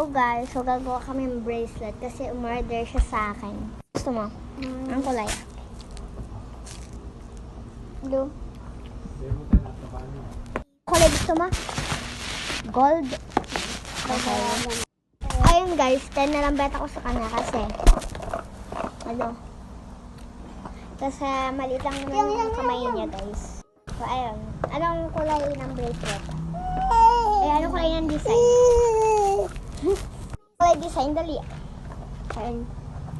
So guys, so gagawa kami ng bracelet kasi umorder siya sa akin. Gusto mo? Ang kulay. Blue. Kulay gusto mo? Gold. Okay. Ayun guys, 10 na lang bet ako sa kanya kasi kasi maliit lang naman yung kamay niya guys. So ayun, anong kulay ng bracelet? Anong kulay ng design? Kulay design, dali. Ayun.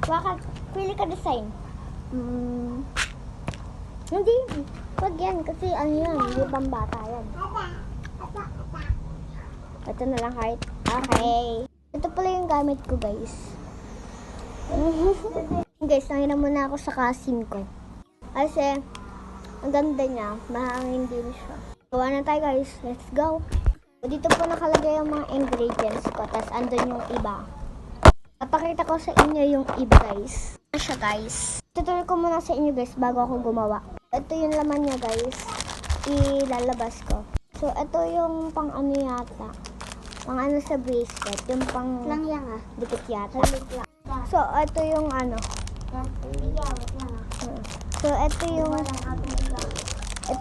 Bakit? Pili ka design. Hindi. Wag yan kasi ano yan, hindi pambata yan. Ito na lang heart. Okay. Ito pala yung gamit ko guys. Guys, nangiram muna ako sa cousin ko. Kasi, ang ganda niya. Mahangin din siya. Gawa na tayo guys. Let's go. Dito po nakalagay yung mga ingredients ko. Tapos andun yung iba. Papakita ko sa inyo yung iba guys. Ano siya guys? Tutuloy ko muna sa inyo guys bago ako gumawa. Ito yung laman niya guys. Ilalabas ko. So, ito yung pang ano yata. Pang ano sa bracelet. Yung pang lang yan dikit yata. So, ito yung ano. So, ito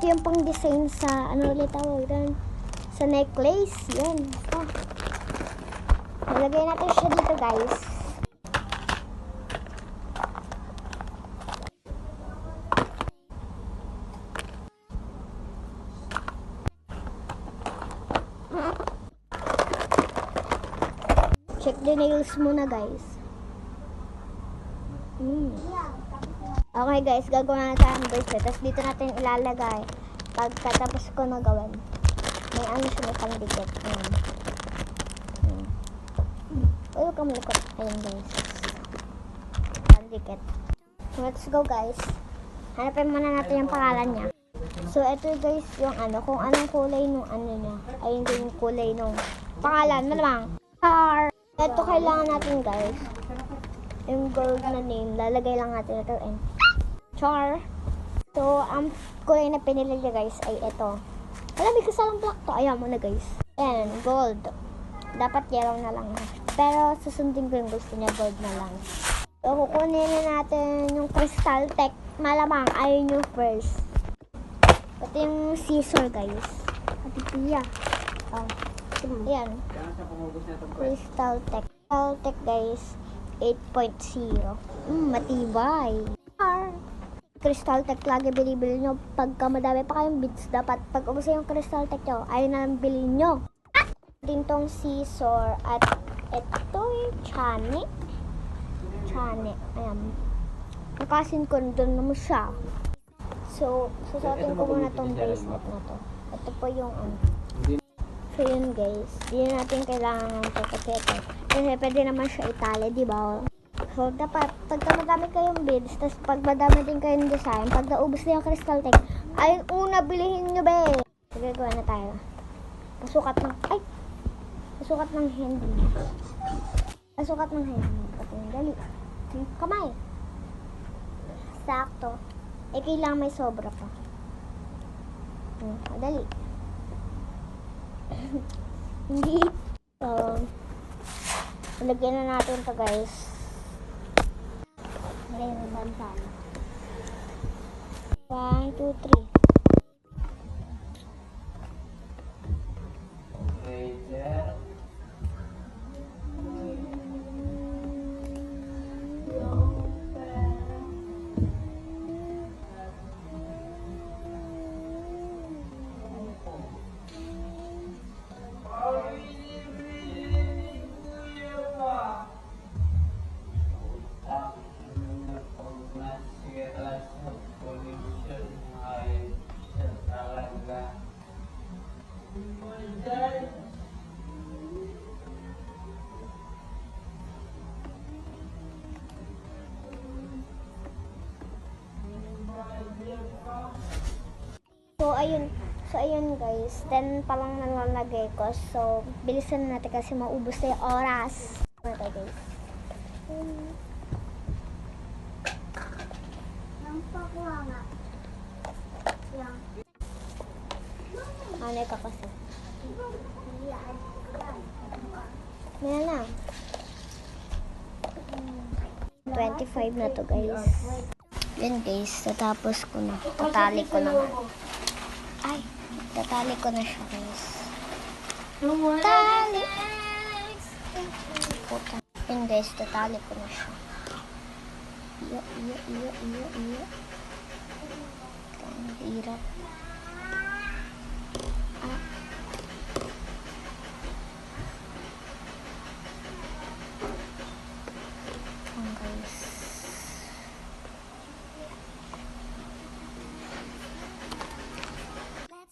yung pang design sa ano ulit tawag doon? Sa necklace. Yan. Oh. Nalagay natin siya dito guys. Check the nails muna guys. Okay guys, gagawin natin ang bracelet. Tapos dito natin ilalagay. Pagkatapos ko na gawin. May ano siya, may pangdikit. Ayan. Huwag ka malukot. Ayan guys. Pangdikit. So let's go guys. Hanapin muna natin yung pangalan niya. So ito guys yung ano. Kung anong kulay nung ano niya. Ayun din yung kulay nung pangalan. Malamang. Car. Ito kailangan natin guys. Yung gold na name. Lalagay lang natin ito. Char. So, ang kulay na pinili niya guys ay ito. Wala, may kasalang black to. Ayan mo na guys. Ayan, gold. Dapat yellow na lang. Pero susundin ko yung gusto niya, gold na lang. So, kukunin na natin yung Crystal Tech. Malamang, ayun yung first. Ito yung scissor guys. Ati Pia. Oh. Ayan. Crystal Tech. Crystal Tech guys. 8.0. Matibay. Crystal Tech lagi binibili nyo. Pagka madami pa kayong beads, dapat pag ubos yung Crystal Tech nyo, ayun na lang bilhin nyo. Din tong scissor at ito yung chane. Ayan. Yung cousin ko, doon naman siya. So, susuotin ko muna tong bracelet na to. Ito po yung ano. So, yun guys. Hindi natin kailangan ito kasi ito. Kasi pwede naman siya itali, di ba? So, dapat, pagka madami kayong beads, tapos pag madami din kayong design, pag naubos na yung Crystal Tech, ay una, bilihin nyo, be! Sige, gawa na tayo. Pasukat ng hindi. Pasukat ng hindi. Pati yung dali. Kamay. Sakto. Eh, kailangan may sobra pa. Dali. Hindi. So, lagyan na natin ito guys. Ngayon, 1, 2, 3. So, ayun guys. 10 pa lang nalalagay ko. So, bilisan na natin kasi maubos na yung oras. Okay guys. Ano ka kasi? Meron na. 25 na to guys. Yan guys, tatapos ko na. Tatali ko na. Ay, tatali ko na siya guys. Tali! Puta. Yan guys, tatali ko na siya. Iya. Ang hirap. Guys.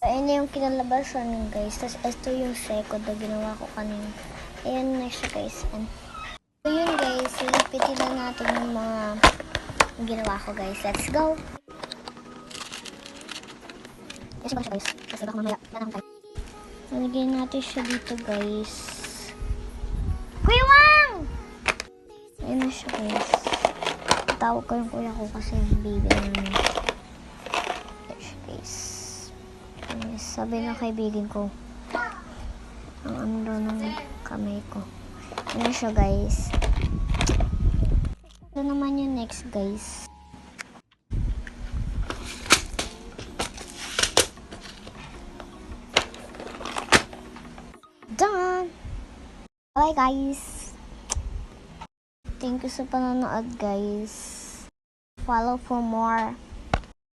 Ayan yung kinalabasan guys. Tapos ito yung second na ginawa ko kanina. Ayan na siya guys. So yun guys, ilipitin na natin yung mga ginawa ko guys. Let's go! Kasi ba siya guys? Kasi baka mamaya nanang tayo. Nalagyan natin siya dito guys. Kuya Wang! Ayan na siya guys. Tawag ko yung kuya ko kasi yung baby namin. Ayan siya guys. Yes, sabi ng kaibigan ko. Ang ano daw ng kamay ko. Ayan na siya guys. Ito naman yung next guys. Done! Bye guys! Thank you sa panonood guys. Follow for more.